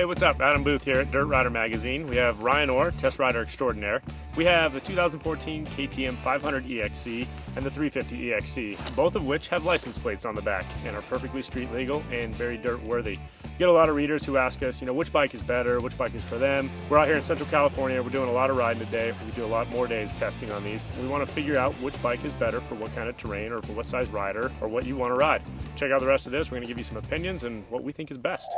Hey, what's up? Adam Booth here at Dirt Rider Magazine. We have Ryan Orr, Test Rider Extraordinaire. We have the 2014 KTM 500 EXC and the 350 EXC, both of which have license plates on the back and are perfectly street legal and very dirt worthy. We get a lot of readers who ask us, which bike is better, which bike is for them. We're out here in Central California. We're doing a lot of riding today. We do a lot more days testing on these. We want to figure out which bike is better for what kind of terrain or for what size rider or what you want to ride. Check out the rest of this. We're going to give you some opinions and what we think is best.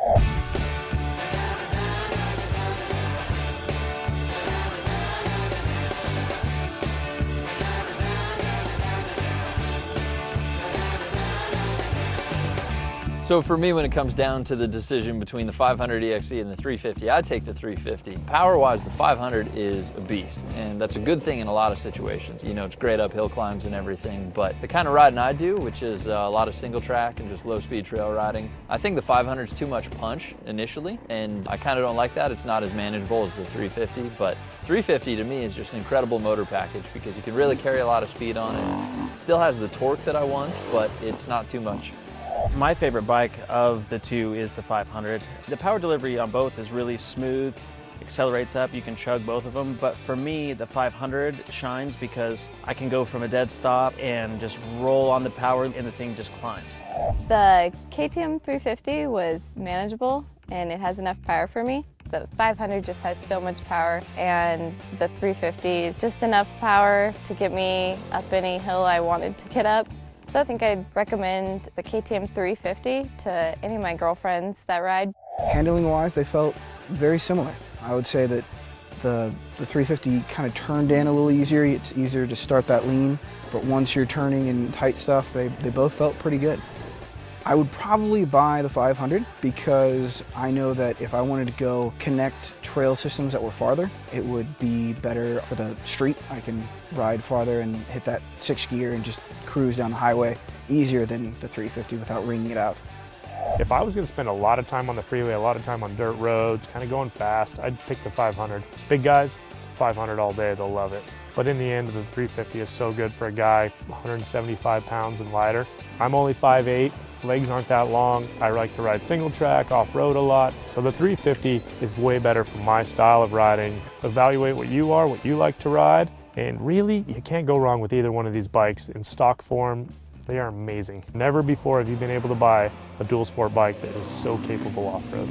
So for me, when it comes down to the decision between the 500 EXC and the 350, I take the 350. Power-wise, the 500 is a beast, and that's a good thing in a lot of situations. It's great uphill climbs and everything, but the kind of riding I do, which is a lot of single track and just low-speed trail riding, I think the 500 is too much punch initially, and I kind of don't like that. It's not as manageable as the 350, but 350 to me is just an incredible motor package because you can really carry a lot of speed on it. Still has the torque that I want, but it's not too much. My favorite bike of the two is the 500. The power delivery on both is really smooth, accelerates up, you can chug both of them, but for me the 500 shines because I can go from a dead stop and just roll on the power and the thing just climbs. The KTM 350 was manageable and it has enough power for me. The 500 just has so much power, and the 350 is just enough power to get me up any hill I wanted to get up. So I think I'd recommend the KTM 350 to any of my girlfriends that ride. Handling wise, they felt very similar. I would say that the 350 kind of turned in a little easier. It's easier to start that lean, but once you're turning in tight stuff, they both felt pretty good. I would probably buy the 500 because I know that if I wanted to go connect trail systems that were farther, it would be better for the street. I can ride farther and hit that 6th gear and just cruise down the highway easier than the 350 without wringing it out. If I was going to spend a lot of time on the freeway, a lot of time on dirt roads, kind of going fast, I'd pick the 500. Big guys, 500 all day, they'll love it. But in the end, the 350 is so good for a guy 175 pounds and lighter. I'm only 5'8". Legs aren't that long. I like to ride single track, off-road a lot. So the 350 is way better for my style of riding. Evaluate what you are, what you like to ride, and really, you can't go wrong with either one of these bikes. In stock form, they are amazing. Never before have you been able to buy a dual sport bike that is so capable off-road.